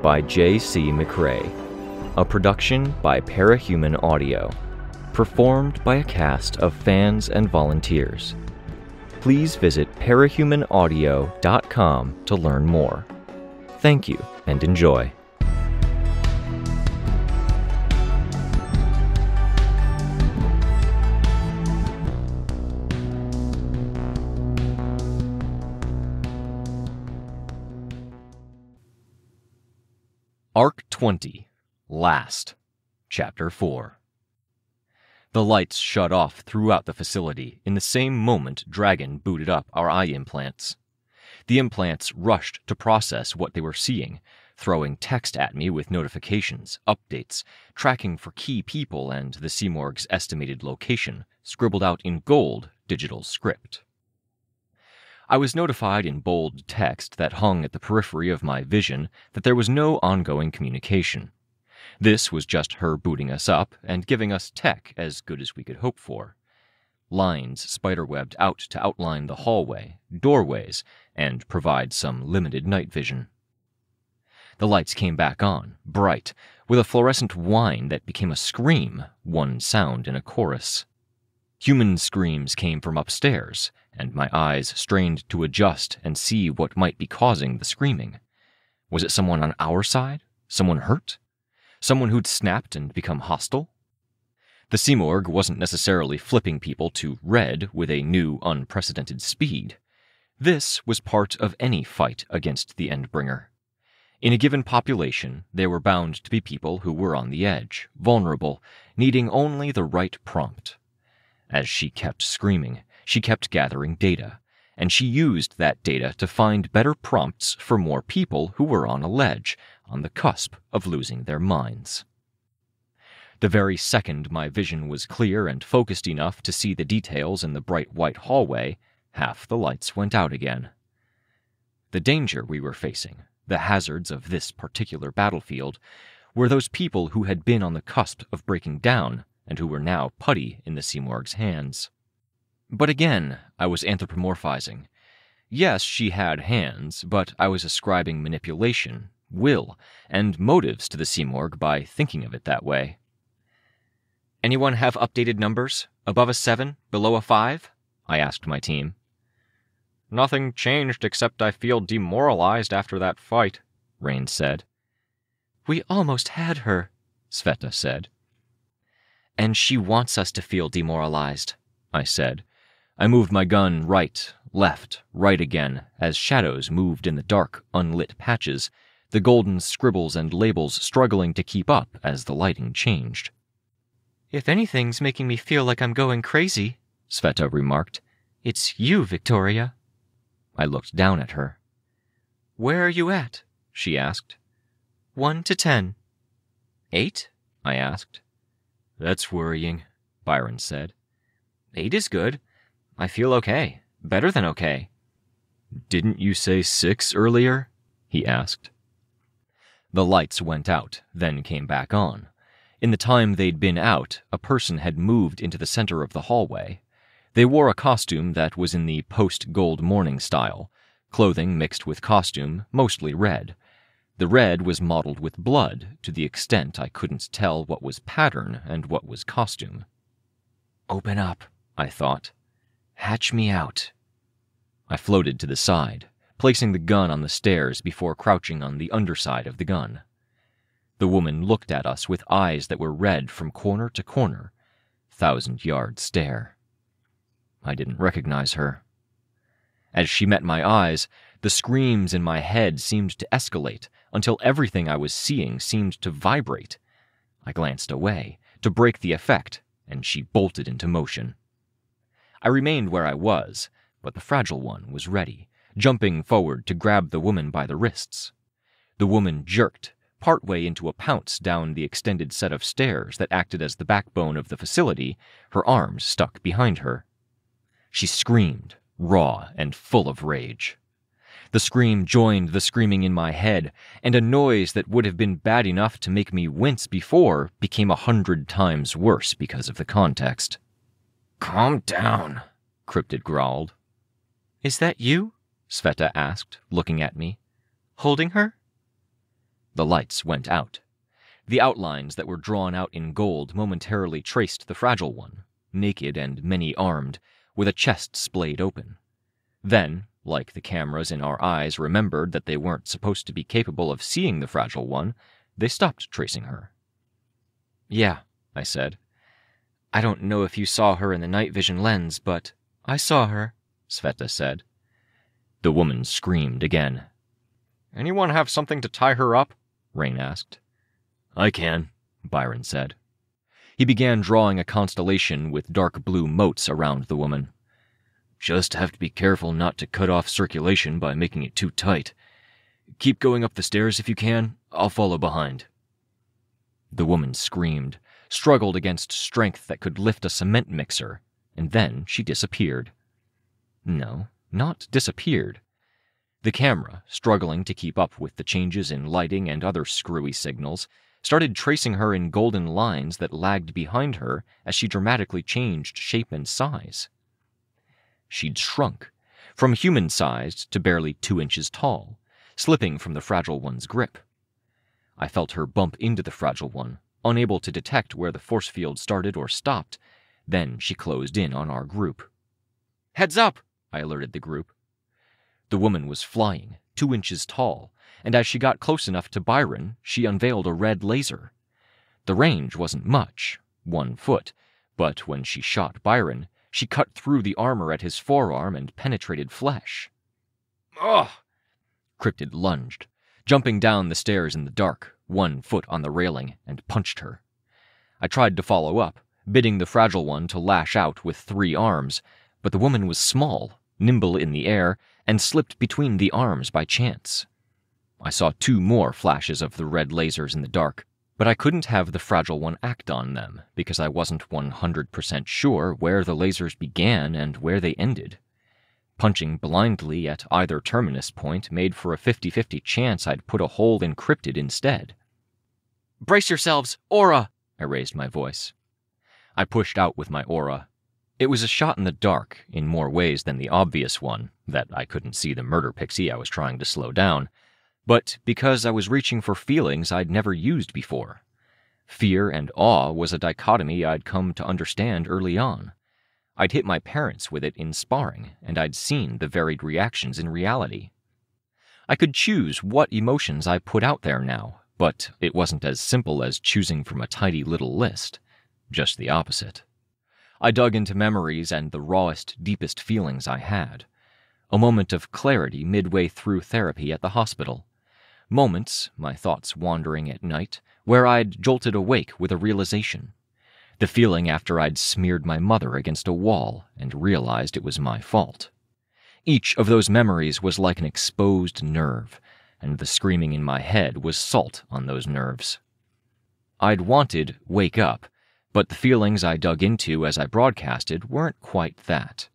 by J.C. McRae. A production by Parahuman Audio. Performed by a cast of fans and volunteers. Please visit parahumanaudio.com to learn more. Thank you and enjoy. Arc 20, Last, Chapter 4. The lights shut off throughout the facility in the same moment Dragon booted up our eye implants. The implants rushed to process what they were seeing, throwing text at me with notifications, updates, tracking for key people and the Simorg's estimated location, scribbled out in gold digital script. I was notified in bold text that hung at the periphery of my vision that there was no ongoing communication. This was just her booting us up and giving us tech as good as we could hope for. Lines spiderwebbed out to outline the hallway, doorways, and provide some limited night vision. The lights came back on, bright, with a fluorescent whine that became a scream, one sound in a chorus. Human screams came from upstairs, and my eyes strained to adjust and see what might be causing the screaming. Was it someone on our side? Someone hurt? Someone who'd snapped and become hostile? The Simorg wasn't necessarily flipping people to red with a new, unprecedented speed. This was part of any fight against the Endbringer. In a given population, there were bound to be people who were on the edge, vulnerable, needing only the right prompt. As she kept screaming, she kept gathering data, and she used that data to find better prompts for more people who were on a ledge, on the cusp of losing their minds. The very second my vision was clear and focused enough to see the details in the bright white hallway, half the lights went out again. The danger we were facing, the hazards of this particular battlefield, were those people who had been on the cusp of breaking down, and who were now putty in the Simorg's hands. But again, I was anthropomorphizing. Yes, she had hands, but I was ascribing manipulation, will, and motives to the Simorg by thinking of it that way. "Anyone have updated numbers? Above a 7? Below a 5? I asked my team. "Nothing changed except I feel demoralized after that fight," Rein said. "We almost had her," Sveta said. "And she wants us to feel demoralized," I said. I moved my gun right, left, right again, as shadows moved in the dark, unlit patches, the golden scribbles and labels struggling to keep up as the lighting changed. "If anything's making me feel like I'm going crazy," Sveta remarked, "it's you, Victoria." I looked down at her. "Where are you at?" she asked. 1 to 10. 8? I asked. "That's worrying," Byron said. 8 is good. I feel okay. Better than okay. "Didn't you say 6 earlier?" he asked. The lights went out, then came back on. In the time they'd been out, a person had moved into the center of the hallway. They wore a costume that was in the post-gold morning style, clothing mixed with costume, mostly red. The red was mottled with blood, to the extent I couldn't tell what was pattern and what was costume. "Open up," I thought. "Hatch me out." I floated to the side, placing the gun on the stairs before crouching on the underside of the gun. The woman looked at us with eyes that were red from corner to corner, 1,000-yard stare. I didn't recognize her. As she met my eyes, the screams in my head seemed to escalate until everything I was seeing seemed to vibrate. I glanced away, to break the effect, and she bolted into motion. I remained where I was, but the fragile one was ready, jumping forward to grab the woman by the wrists. The woman jerked, partway into a pounce down the extended set of stairs that acted as the backbone of the facility, her arms stuck behind her. She screamed, raw and full of rage. The scream joined the screaming in my head, and a noise that would have been bad enough to make me wince before became 100 times worse because of the context. "Calm down," Cryptid growled. "Is that you?" Sveta asked, looking at me. "Holding her?" The lights went out. The outlines that were drawn out in gold momentarily traced the fragile one, naked and many-armed, with a chest splayed open. Then, like the cameras in our eyes remembered that they weren't supposed to be capable of seeing the fragile one, they stopped tracing her. "Yeah," I said. "I don't know if you saw her in the night vision lens, but—" "I saw her," Sveta said. The woman screamed again. "Anyone have something to tie her up?" Rein asked. "I can," Byron said. He began drawing a constellation with dark blue motes around the woman. "Just have to be careful not to cut off circulation by making it too tight. Keep going up the stairs if you can. I'll follow behind." The woman screamed, struggled against strength that could lift a cement mixer, and then she disappeared. No, not disappeared. The camera, struggling to keep up with the changes in lighting and other screwy signals, started tracing her in golden lines that lagged behind her as she dramatically changed shape and size. She'd shrunk, from human-sized to barely 2 inches tall, slipping from the fragile one's grip. I felt her bump into the fragile one, unable to detect where the force field started or stopped. Then she closed in on our group. "Heads up!" I alerted the group. The woman was flying, 2 inches tall, and as she got close enough to Byron, she unveiled a red laser. The range wasn't much, 1 foot, but when she shot Byron, she cut through the armor at his forearm and penetrated flesh. "Ugh!" Cryptid lunged, jumping down the stairs in the dark, 1 foot on the railing, and punched her. I tried to follow up, bidding the fragile one to lash out with 3 arms, but the woman was small, nimble in the air, and slipped between the arms by chance. I saw 2 more flashes of the red lasers in the dark, but I couldn't have the fragile one act on them because I wasn't 100% sure where the lasers began and where they ended. Punching blindly at either terminus point made for a 50-50 chance I'd put a hole in cryptid instead. "Brace yourselves! Aura!" I raised my voice. I pushed out with my aura. It was a shot in the dark in more ways than the obvious one, that I couldn't see the murder pixie I was trying to slow down, but because I was reaching for feelings I'd never used before. Fear and awe was a dichotomy I'd come to understand early on. I'd hit my parents with it in sparring, and I'd seen the varied reactions in reality. I could choose what emotions I put out there now, but it wasn't as simple as choosing from a tidy little list. Just the opposite. I dug into memories and the rawest, deepest feelings I had. A moment of clarity midway through therapy at the hospital. Moments, my thoughts wandering at night, where I'd jolted awake with a realization. The feeling after I'd smeared my mother against a wall and realized it was my fault. Each of those memories was like an exposed nerve, and the screaming in my head was salt on those nerves. I'd wanted wake up, but the feelings I dug into as I broadcasted weren't quite that.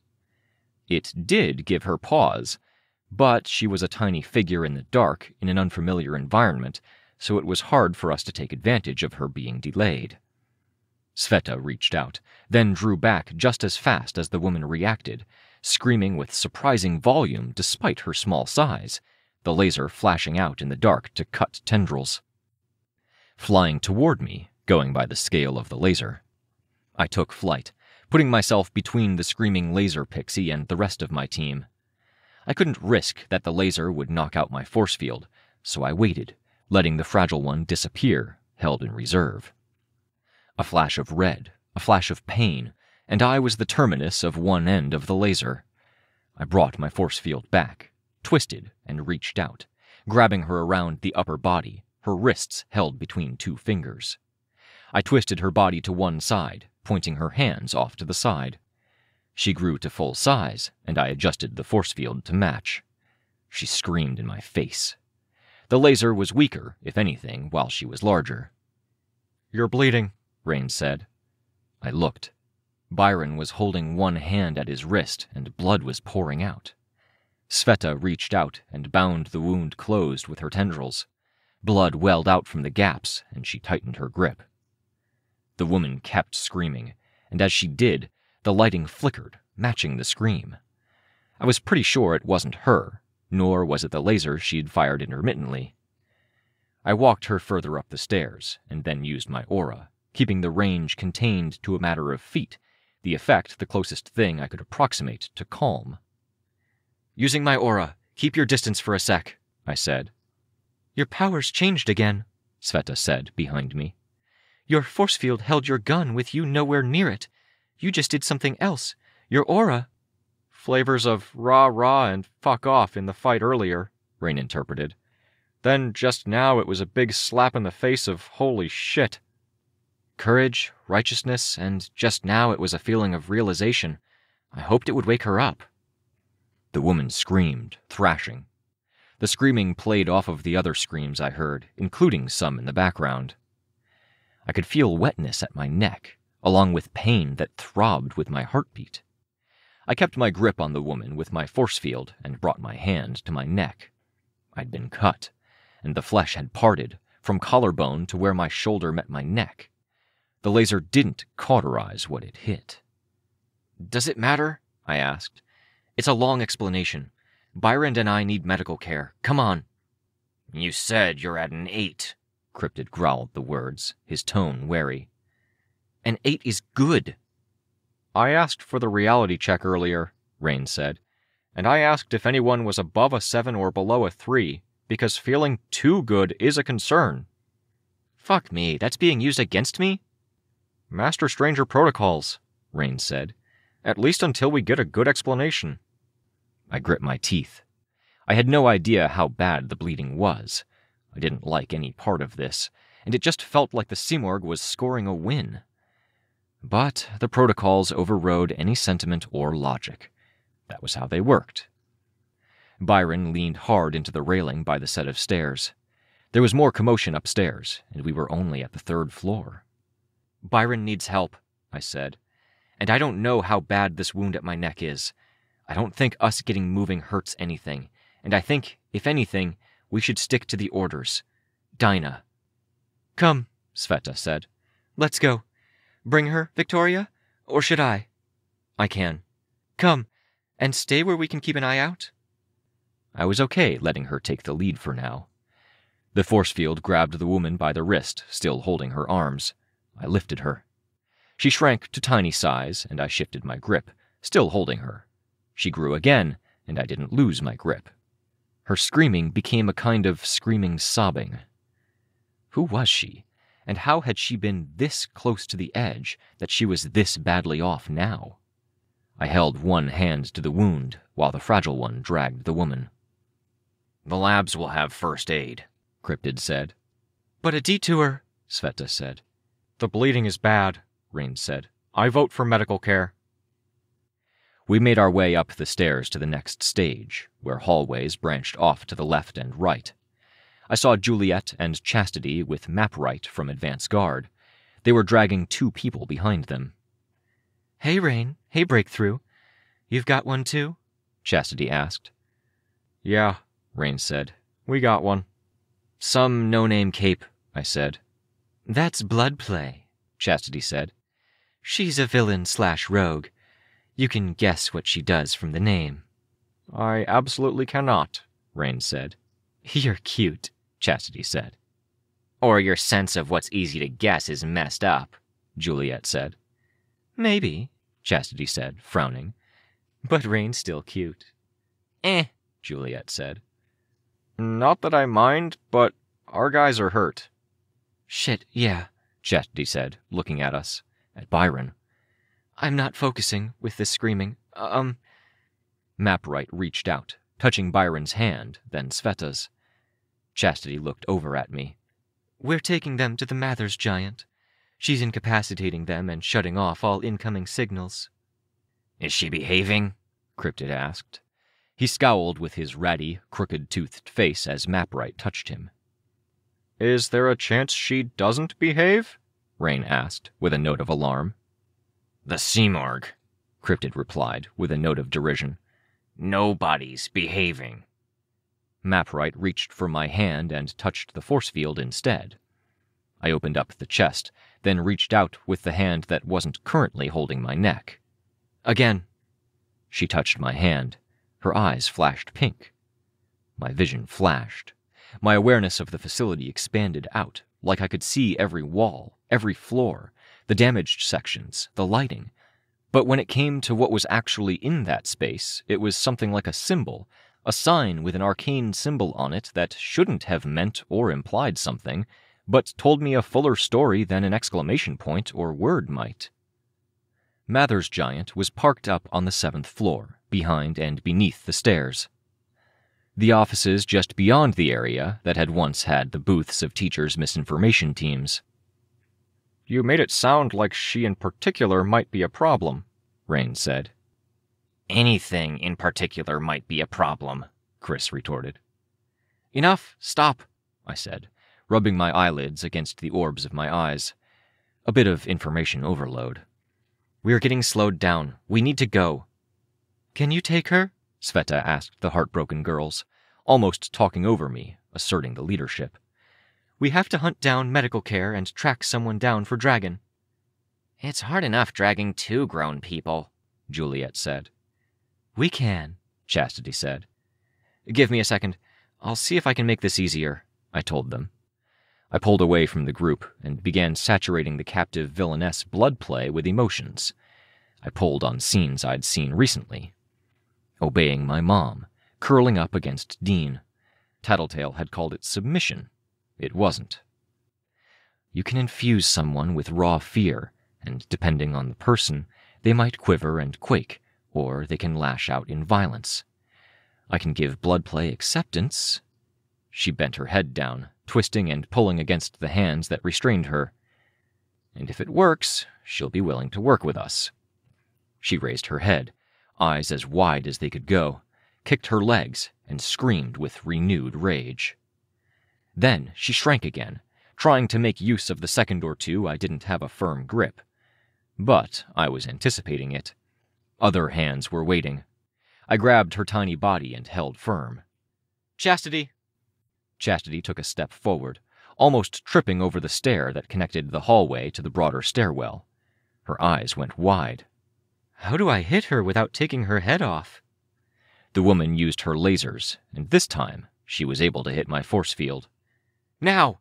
It did give her pause, but she was a tiny figure in the dark in an unfamiliar environment, so it was hard for us to take advantage of her being delayed. Sveta reached out, then drew back just as fast as the woman reacted, screaming with surprising volume despite her small size, the laser flashing out in the dark to cut tendrils. Flying toward me, going by the scale of the laser. I took flight, putting myself between the screaming laser pixie and the rest of my team. I couldn't risk that the laser would knock out my force field, so I waited, letting the fragile one disappear, held in reserve. A flash of red, a flash of pain, and I was the terminus of one end of the laser. I brought my force field back, twisted, and reached out, grabbing her around the upper body, her wrists held between 2 fingers. I twisted her body to one side, pointing her hands off to the side. She grew to full size, and I adjusted the force field to match. She screamed in my face. The laser was weaker, if anything, while she was larger. "You're bleeding," Rein said. I looked. Byron was holding one hand at his wrist, and blood was pouring out. Sveta reached out and bound the wound closed with her tendrils. Blood welled out from the gaps, and she tightened her grip. The woman kept screaming, and as she did, the lighting flickered, matching the scream. I was pretty sure it wasn't her, nor was it the laser she'd fired intermittently. I I walked her further up the stairs, and then used my aura, keeping the range contained to a matter of feet, the effect the closest thing I could approximate to calm. "Using my aura. Keep your distance for a sec," I said. "Your powers changed again," Sveta said behind me. "Your force field held your gun with you nowhere near it. You just did something else. Your aura—" "Flavors of rah-rah and fuck off in the fight earlier," Rein interpreted. "Then just now it was a big slap in the face of holy shit. Courage, righteousness, and just now it was a feeling of realization. I hoped it would wake her up." The woman screamed, thrashing. The screaming played off of the other screams I heard, including some in the background. I could feel wetness at my neck, along with pain that throbbed with my heartbeat. I kept my grip on the woman with my force field and brought my hand to my neck. I'd been cut, and the flesh had parted, from collarbone to where my shoulder met my neck. The laser didn't cauterize what it hit. "Does it matter?" I asked. "It's a long explanation. Byron and I need medical care. Come on." "You said you're at an 8, Cryptid growled the words, his tone wary. "An 8 is good." "I asked for the reality check earlier," Rein said, "and I asked if anyone was above a 7 or below a 3, because feeling too good is a concern." "Fuck me, that's being used against me?" "Master Stranger protocols," Rein said, "at least until we get a good explanation." I grit my teeth. I had no idea how bad the bleeding was. I didn't like any part of this, and it just felt like the Simorg was scoring a win. But the protocols overrode any sentiment or logic. That was how they worked. Byron leaned hard into the railing by the set of stairs. There was more commotion upstairs, and we were only at the 3rd floor. "Byron needs help," I said, "and I don't know how bad this wound at my neck is. I don't think us getting moving hurts anything, and I think, if anything, we should stick to the orders. Dinah." "Come," Sveta said. "Let's go. Bring her, Victoria? Or should I?" "I can." "Come, and stay where we can keep an eye out." I was okay letting her take the lead for now. The force field grabbed the woman by the wrist, still holding her arms. I lifted her. She shrank to tiny size, and I shifted my grip, still holding her. She grew again, and I didn't lose my grip. Her screaming became a kind of screaming sobbing. Who was she, and how had she been this close to the edge that she was this badly off now? I held one hand to the wound, while the fragile one dragged the woman. "The labs will have first aid," Cryptid said. "But a detour," Sveta said. "The bleeding is bad," Rein said. "I vote for medical care." We made our way up the stairs to the next stage, where hallways branched off to the left and right. I saw Juliet and Chastity with Mapright from Advance Guard. They were dragging 2 people behind them. "Hey, Rein. Hey, Breakthrough. You've got one too?" Chastity asked. "Yeah," Rein said. "We got one." "Some no-name cape," I said. "That's blood play," Chastity said. "She's a villain/rogue. You can guess what she does from the name." "I absolutely cannot," Rein said. "You're cute," Chastity said. "Or your sense of what's easy to guess is messed up," Juliet said. "Maybe," Chastity said, frowning. "But Rein's still cute." Juliet said. "Not that I mind, but our guys are hurt." "Shit, yeah," Chastity said, looking at us, at Byron. "I'm not focusing with this screaming. Mapright reached out, touching Byron's hand, then Sveta's. Chastity looked over at me. "We're taking them to the Mathers giant. She's incapacitating them and shutting off all incoming signals." "Is she behaving?" Cryptid asked. He scowled with his ratty, crooked-toothed face as Mapright touched him. "Is there a chance she doesn't behave?" Rein asked, with a note of alarm. "The Simorg," Cryptid replied, with a note of derision. "Nobody's behaving." Mapright reached for my hand and touched the force field instead. I opened up the chest, then reached out with the hand that wasn't currently holding my neck. "Again." She touched my hand. Her eyes flashed pink. My vision flashed. My awareness of the facility expanded out, like I could see every wall, every floor, the damaged sections, the lighting. But when it came to what was actually in that space, it was something like a symbol, a sign with an arcane symbol on it that shouldn't have meant or implied something, but told me a fuller story than an exclamation point or word might. Mather's giant was parked up on the 7th floor, behind and beneath the stairs. The offices just beyond the area that had once had the booths of teachers' misinformation teams. "You made it sound like she in particular might be a problem," Rein said. "Anything in particular might be a problem," Chris retorted. "Enough, stop," I said, rubbing my eyelids against the orbs of my eyes. A bit of information overload. "We're getting slowed down. We need to go." "Can you take her?" Sveta asked the heartbroken girls, almost talking over me, asserting the leadership. "We have to hunt down medical care and track someone down for Dragon." "It's hard enough dragging 2 grown people," Juliet said. "We can," Chastity said. "Give me a second. I'll see if I can make this easier," I told them. I pulled away from the group and began saturating the captive villainess blood play with emotions. I pulled on scenes I'd seen recently. Obeying my mom, curling up against Dean. Tattletale had called it submission. It wasn't. You can infuse someone with raw fear, and depending on the person, they might quiver and quake, or they can lash out in violence. I can give blood play acceptance. She bent her head down, twisting and pulling against the hands that restrained her. And if it works, she'll be willing to work with us. She raised her head, eyes as wide as they could go, kicked her legs, and screamed with renewed rage. Then she shrank again, trying to make use of the second or two I didn't have a firm grip. But I was anticipating it. Other hands were waiting. I grabbed her tiny body and held firm. "Chastity!" Chastity took a step forward, almost tripping over the stair that connected the hallway to the broader stairwell. Her eyes went wide. "How do I hit her without taking her head off?" The woman used her lasers, and this time she was able to hit my force field. "Now!"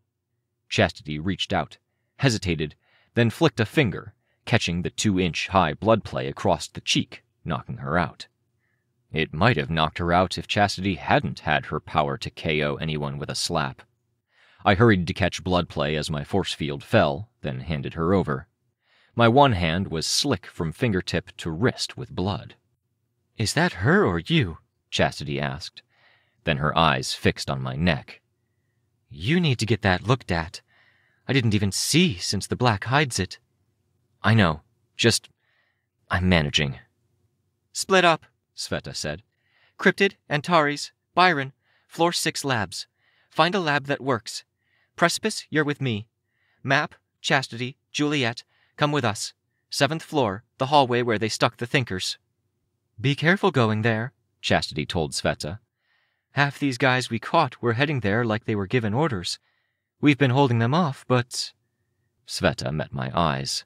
Chastity reached out, hesitated, then flicked a finger, catching the 2-inch-high blood play across the cheek, knocking her out. It might have knocked her out if Chastity hadn't had her power to KO anyone with a slap. I hurried to catch blood play as my force field fell, then handed her over. My one hand was slick from fingertip to wrist with blood. "Is that her or you?" Chastity asked. Then her eyes fixed on my neck. "You need to get that looked at. I didn't even see since the black hides it." "I know. I'm managing." "Split up," Sveta said. "Cryptid, Antares, Byron, floor 6 labs. Find a lab that works. Precipice, you're with me. Map, Chastity, Juliet, come with us. 7th floor, the hallway where they stuck the thinkers." "Be careful going there," Chastity told Sveta. "Half these guys we caught were heading there like they were given orders. We've been holding them off, but—" Sveta met my eyes.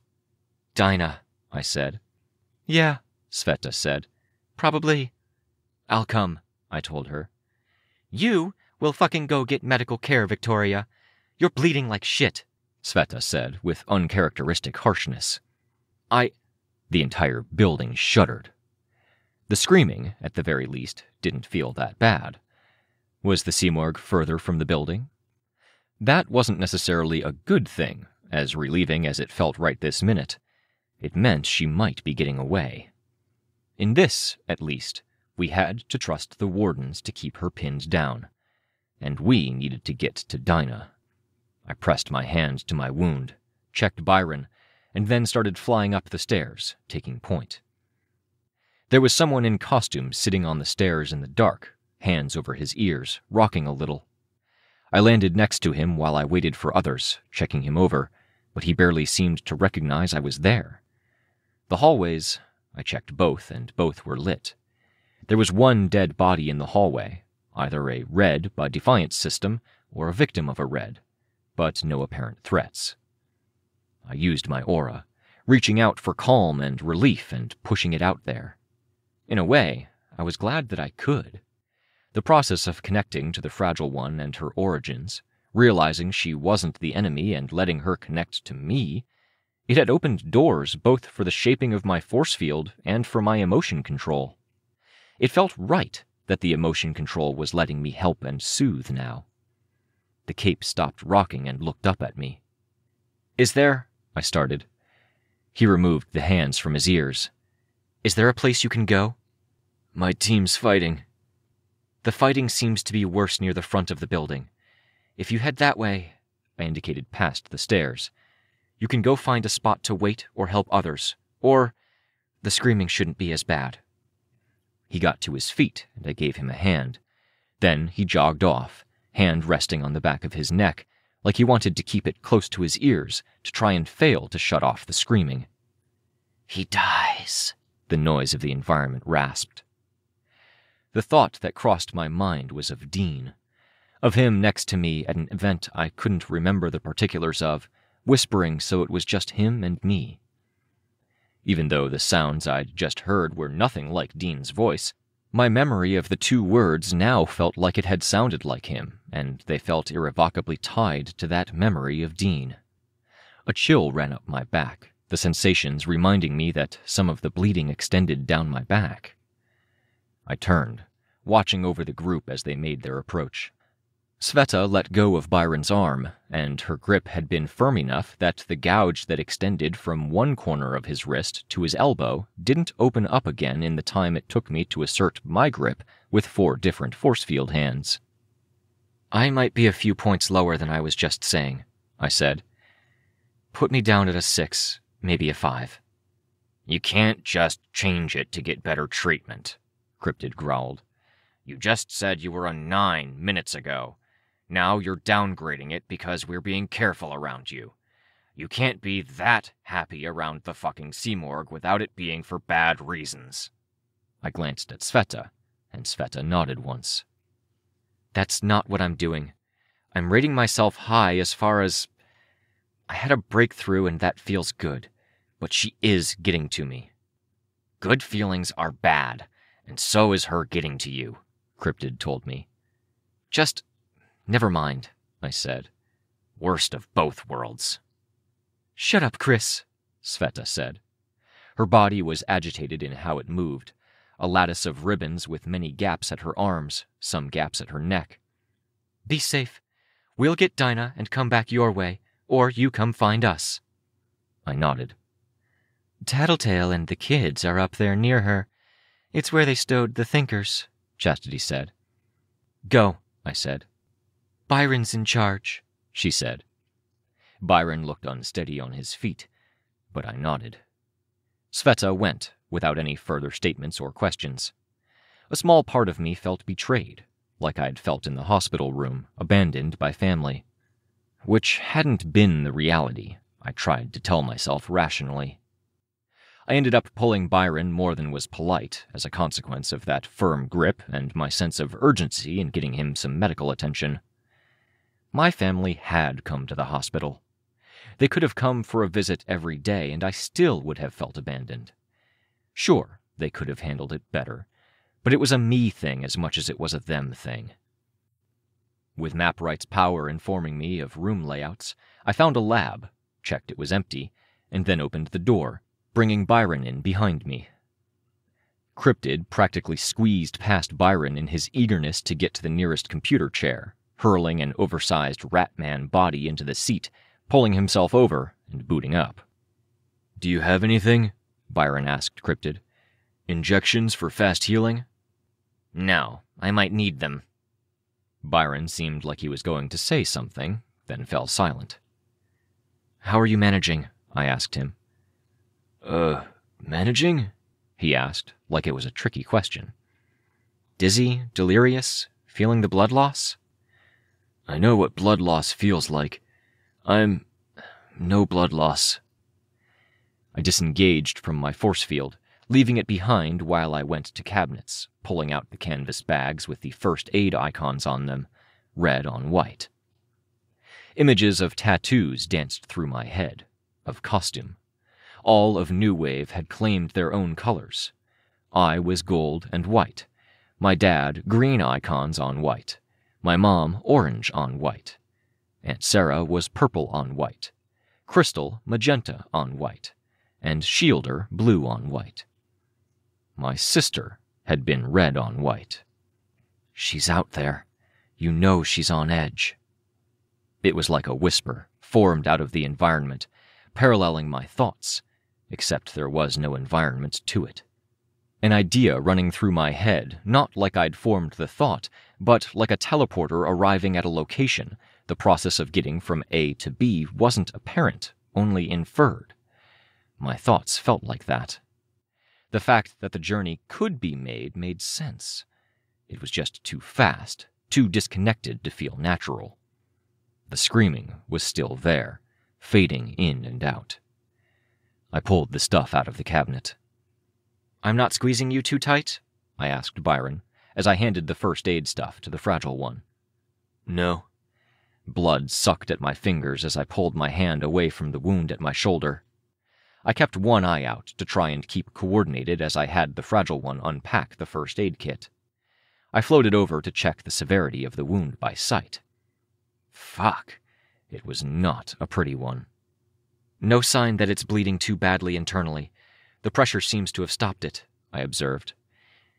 "Dinah," I said. "Yeah," Sveta said. "Probably." "I'll come," I told her. "You will fucking go get medical care, Victoria. You're bleeding like shit," Sveta said with uncharacteristic harshness. The entire building shuddered. The screaming, at the very least, didn't feel that bad. Was the Simorg further from the building? That wasn't necessarily a good thing, as relieving as it felt right this minute. It meant she might be getting away. In this, at least, we had to trust the wardens to keep her pinned down. And we needed to get to Dinah. I pressed my hand to my wound, checked Byron, and then started flying up the stairs, taking point. There was someone in costume sitting on the stairs in the dark, hands over his ears, rocking a little. I landed next to him while I waited for others, checking him over, but he barely seemed to recognize I was there. The hallways, I checked both, and both were lit. There was one dead body in the hallway, either a Red by Defiance system or a victim of a Red, but no apparent threats. I used my aura, reaching out for calm and relief and pushing it out there. In a way, I was glad that I could. The process of connecting to the fragile one and her origins, realizing she wasn't the enemy and letting her connect to me, it had opened doors both for the shaping of my force field and for my emotion control. It felt right that the emotion control was letting me help and soothe now. The cape stopped rocking and looked up at me. "Is there—" I started. He removed the hands from his ears. "Is there a place you can go?" "My team's fighting." "The fighting seems to be worse near the front of the building. If you head that way," I indicated past the stairs, "you can go find a spot to wait or help others, or the screaming shouldn't be as bad." He got to his feet, and I gave him a hand. Then he jogged off, hand resting on the back of his neck, like he wanted to keep it close to his ears to try and fail to shut off the screaming. "He dies," the noise of the environment rasped. The thought that crossed my mind was of Dean, of him next to me at an event I couldn't remember the particulars of, whispering so it was just him and me. Even though the sounds I'd just heard were nothing like Dean's voice, my memory of the two words now felt like it had sounded like him, and they felt irrevocably tied to that memory of Dean. A chill ran up my back, the sensations reminding me that some of the bleeding extended down my back. I turned, watching over the group as they made their approach. Sveta let go of Byron's arm, and her grip had been firm enough that the gouge that extended from one corner of his wrist to his elbow didn't open up again in the time it took me to assert my grip with 4 different force field hands. "I might be a few points lower than I was just saying," I said. "Put me down at a 6, maybe a 5. "You can't just change it to get better treatment," Cryptid growled. "You just said you were a 9 minutes ago. Now you're downgrading it because we're being careful around you. You can't be that happy around the fucking Seamorg without it being for bad reasons." I glanced at Sveta, and Sveta nodded once. "That's not what I'm doing. I'm rating myself high as far as... I had a breakthrough and that feels good, but she is getting to me." "Good feelings are bad, and so is her getting to you," Cryptid told me. "Just... never mind," I said. "Worst of both worlds." "Shut up, Chris," Sveta said. Her body was agitated in how it moved, a lattice of ribbons with many gaps at her arms, some gaps at her neck. "Be safe. We'll get Dinah and come back your way, or you come find us." I nodded. "Tattletale and the kids are up there near her. It's where they stowed the thinkers," Chastity said. "Go," I said. "Byron's in charge," she said. Byron looked unsteady on his feet, but I nodded. Sveta went, without any further statements or questions. A small part of me felt betrayed, like I'd felt in the hospital room, abandoned by family. Which hadn't been the reality, I tried to tell myself rationally. I ended up pulling Byron more than was polite as a consequence of that firm grip and my sense of urgency in getting him some medical attention. My family had come to the hospital. They could have come for a visit every day, and I still would have felt abandoned. Sure, they could have handled it better, but it was a me thing as much as it was a them thing. With MapRight's power informing me of room layouts, I found a lab, checked it was empty, and then opened the door, bringing Byron in behind me. Cryptid practically squeezed past Byron in his eagerness to get to the nearest computer chair, hurling an oversized Ratman body into the seat, pulling himself over and booting up. "Do you have anything?" Byron asked Cryptid. "Injections for fast healing?" "No, I might need them." Byron seemed like he was going to say something, then fell silent. "How are you managing?" I asked him. Managing?" he asked, like it was a tricky question. "Dizzy? Delirious? Feeling the blood loss?" "I know what blood loss feels like. I'm... no blood loss." I disengaged from my force field, leaving it behind while I went to cabinets, pulling out the canvas bags with the first aid icons on them, red on white. Images of tattoos danced through my head, of costume. All of New Wave had claimed their own colors. I was gold and white. My dad, green icons on white. My mom, orange on white. Aunt Sarah was purple on white. Crystal, magenta on white. And Shielder, blue on white. My sister had been red on white. "She's out there. You know she's on edge." It was like a whisper, formed out of the environment, paralleling my thoughts, except there was no environment to it. An idea running through my head, not like I'd formed the thought, but like a teleporter arriving at a location. The process of getting from A to B wasn't apparent, only inferred. My thoughts felt like that. The fact that the journey could be made sense. It was just too fast, too disconnected to feel natural. The screaming was still there, fading in and out. I pulled the stuff out of the cabinet. "I'm not squeezing you too tight?" I asked Byron, as I handed the first aid stuff to the fragile one. "No." Blood sucked at my fingers as I pulled my hand away from the wound at my shoulder. I kept one eye out to try and keep coordinated as I had the fragile one unpack the first aid kit. I floated over to check the severity of the wound by sight. Fuck, it was not a pretty one. "No sign that it's bleeding too badly internally. The pressure seems to have stopped it," I observed.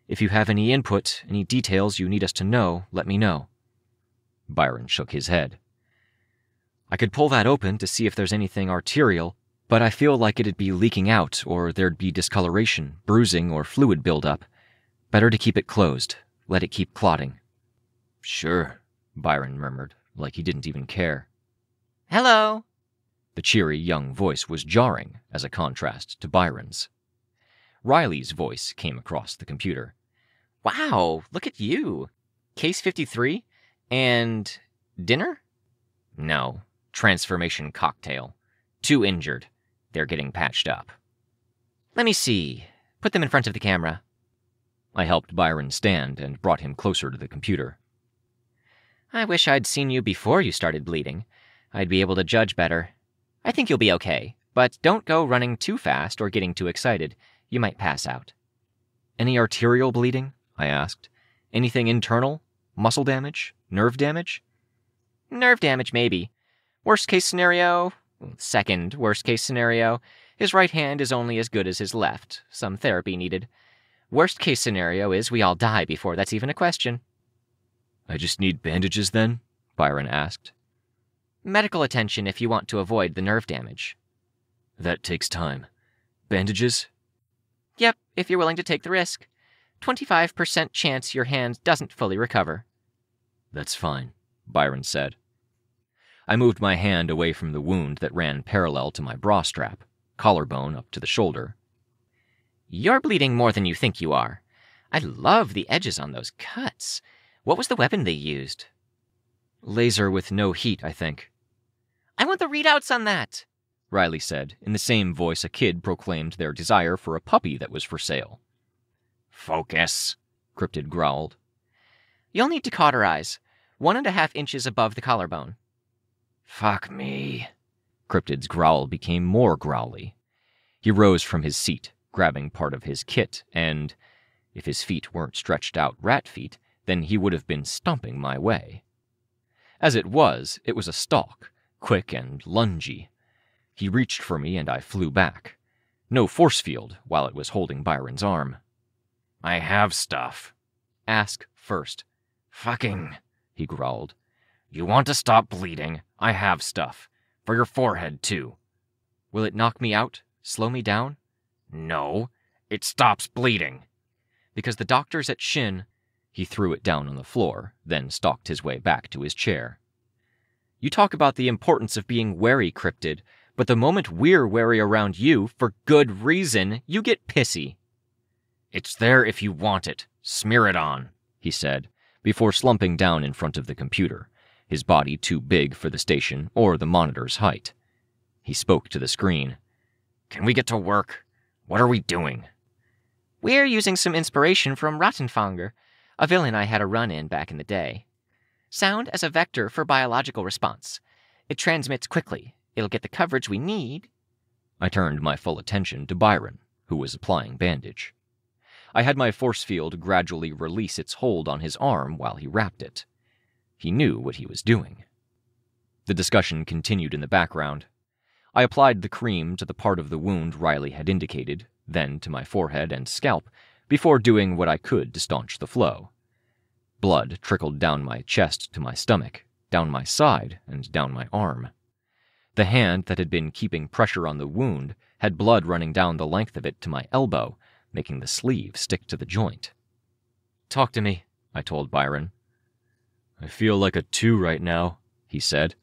"If you have any input, any details you need us to know, let me know." Byron shook his head. "I could pull that open to see if there's anything arterial, but I feel like it'd be leaking out or there'd be discoloration, bruising, or fluid buildup. Better to keep it closed. Let it keep clotting." "Sure," Byron murmured, like he didn't even care. "Hello." The cheery young voice was jarring as a contrast to Byron's. Riley's voice came across the computer. "Wow, look at you. Case 53? And dinner?" "No, transformation cocktail. 2 injured. They're getting patched up." "Let me see. Put them in front of the camera." I helped Byron stand and brought him closer to the computer. "I wish I'd seen you before you started bleeding. I'd be able to judge better. I think you'll be okay, but don't go running too fast or getting too excited. You might pass out." "Any arterial bleeding?" I asked. "Anything internal? Muscle damage? Nerve damage?" "Nerve damage, maybe. Worst case scenario, second worst case scenario, his right hand is only as good as his left. Some therapy needed. Worst case scenario is we all die before that's even a question." "I just need bandages then?" Byron asked. "Medical attention if you want to avoid the nerve damage." "That takes time. Bandages?" "Yep, if you're willing to take the risk. 25% chance your hand doesn't fully recover." "That's fine," Byron said. I moved my hand away from the wound that ran parallel to my bra strap, collarbone up to the shoulder. "You're bleeding more than you think you are. I love the edges on those cuts. What was the weapon they used?" "Laser with no heat, I think." "I want the readouts on that," Riley said, in the same voice a kid proclaimed their desire for a puppy that was for sale. "Focus," Cryptid growled. "You'll need to cauterize. 1.5 inches above the collarbone." "Fuck me." Cryptid's growl became more growly. He rose from his seat, grabbing part of his kit, and, if his feet weren't stretched out rat feet, then he would have been stomping my way. As it was a stalk, quick and lungy. He reached for me and I flew back. No force field while it was holding Byron's arm. "I have stuff." "Ask first." "Fucking," he growled. "You want to stop bleeding? I have stuff. For your forehead, too." "Will it knock me out? Slow me down?" "No. It stops bleeding." "Because the doctor's at Shin." He threw it down on the floor, then stalked his way back to his chair. "You talk about the importance of being wary, Cryptid, but the moment we're wary around you, for good reason, you get pissy." "It's there if you want it. Smear it on," he said, before slumping down in front of the computer, his body too big for the station or the monitor's height. He spoke to the screen. "Can we get to work? What are we doing?" "We're using some inspiration from Rattenfanger, a villain I had a run in back in the day. Sound as a vector for biological response. It transmits quickly. It'll get the coverage we need." I turned my full attention to Byron, who was applying bandage. I had my force field gradually release its hold on his arm while he wrapped it. He knew what he was doing. The discussion continued in the background. I applied the cream to the part of the wound Riley had indicated, then to my forehead and scalp, before doing what I could to staunch the flow. Blood trickled down my chest to my stomach, down my side, and down my arm. The hand that had been keeping pressure on the wound had blood running down the length of it to my elbow, making the sleeve stick to the joint. "Talk to me," I told Byron. "I feel like a 2 right now," he said.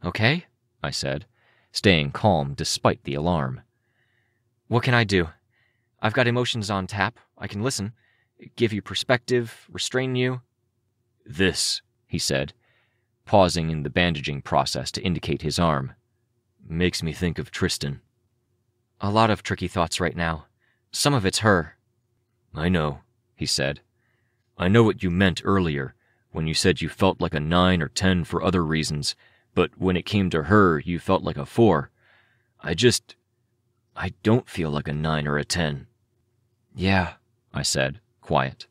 "Okay," I said, staying calm despite the alarm. "What can I do? I've got emotions on tap. I can listen, give you perspective, restrain you." "This," he said, pausing in the bandaging process to indicate his arm, "makes me think of Tristan." "A lot of tricky thoughts right now. Some of it's her." "I know," he said. "I know what you meant earlier, when you said you felt like a 9 or 10 for other reasons, but when it came to her, you felt like a 4. I don't feel like a 9 or a 10. "Yeah," I said, quiet.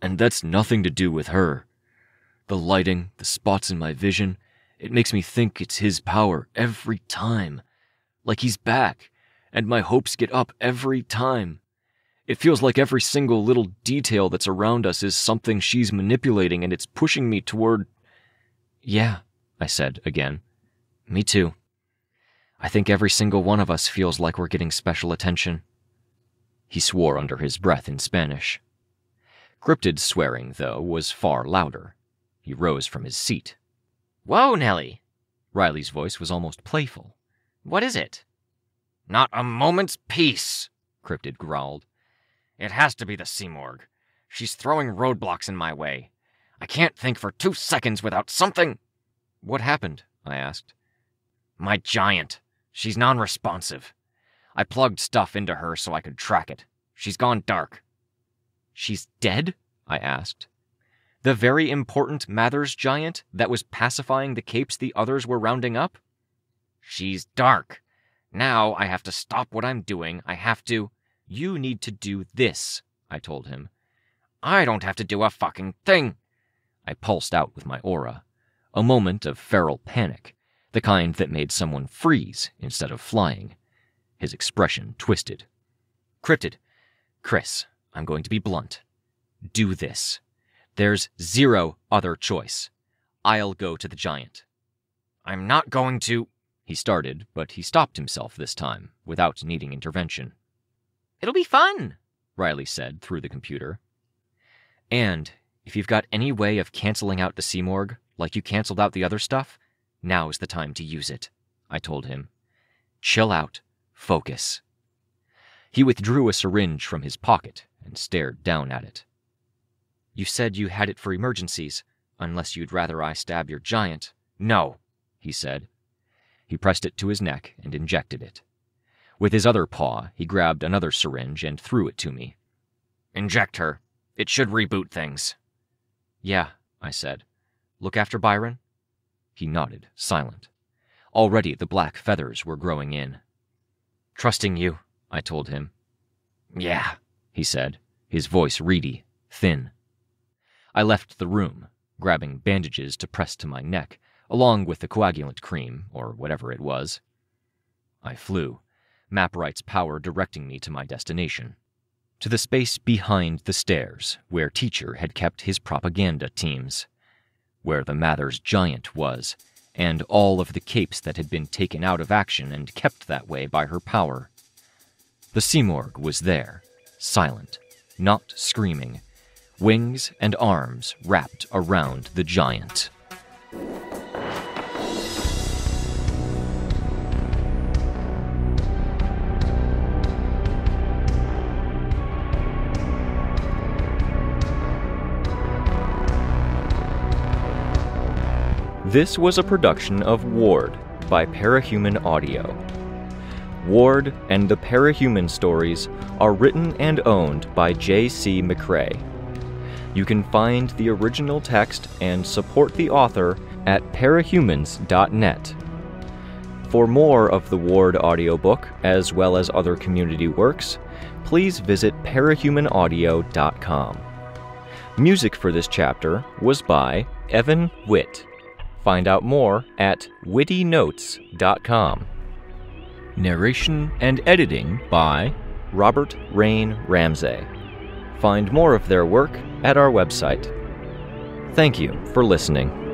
"And that's nothing to do with her. The lighting, the spots in my vision, it makes me think it's his power every time. Like he's back, and my hopes get up every time. It feels like every single little detail that's around us is something she's manipulating, and it's pushing me toward—" "Yeah," I said again. "Me too. I think every single one of us feels like we're getting special attention." He swore under his breath in Spanish. Cryptid's swearing, though, was far louder. He rose from his seat. "Whoa, Nellie!" Riley's voice was almost playful. "What is it?" "Not a moment's peace," Cryptid growled. "It has to be the Simorg. She's throwing roadblocks in my way. I can't think for 2 seconds without something—" "What happened?" I asked. "My giant. She's non-responsive. I plugged stuff into her so I could track it. She's gone dark." "She's dead?" I asked. "The very important Mathers giant that was pacifying the capes the others were rounding up?" "She's dark. Now I have to stop what I'm doing. I have to—" "You need to do this," I told him. "I don't have to do a fucking thing." I pulsed out with my aura. A moment of feral panic, the kind that made someone freeze instead of flying. His expression twisted. "Cryptid, Chris, I'm going to be blunt. Do this. There's 0 other choice. I'll go to the giant." "I'm not going to—" He started, but he stopped himself this time, without needing intervention. "It'll be fun," Riley said through the computer. "And if you've got any way of canceling out the Simorg, like you canceled out the other stuff, now's the time to use it," I told him. "Chill out. Focus." He withdrew a syringe from his pocket and stared down at it. "You said you had it for emergencies, unless you'd rather I stab your giant." "No," he said. He pressed it to his neck and injected it. With his other paw, he grabbed another syringe and threw it to me. "Inject her. It should reboot things." "Yeah," I said. "Look after Byron?" He nodded, silent. Already the black feathers were growing in. "Trusting you," I told him. "Yeah," he said, his voice reedy, thin. I left the room, grabbing bandages to press to my neck, along with the coagulant cream, or whatever it was. I flew, Maprite's power directing me to my destination, to the space behind the stairs where Teacher had kept his propaganda teams, where the Mathers giant was, and all of the capes that had been taken out of action and kept that way by her power. The Simorg was there, silent, not screaming, wings and arms wrapped around the giant. This was a production of Ward by Parahuman Audio. Ward and the Parahuman stories are written and owned by J.C. McCrae. You can find the original text and support the author at parahumans.net. For more of the Ward audiobook, as well as other community works, please visit parahumanaudio.com. Music for this chapter was by Evan Witt. Find out more at wittynotes.com. Narration and editing by Robert Rein Ramsay. Find more of their work at our website. Thank you for listening.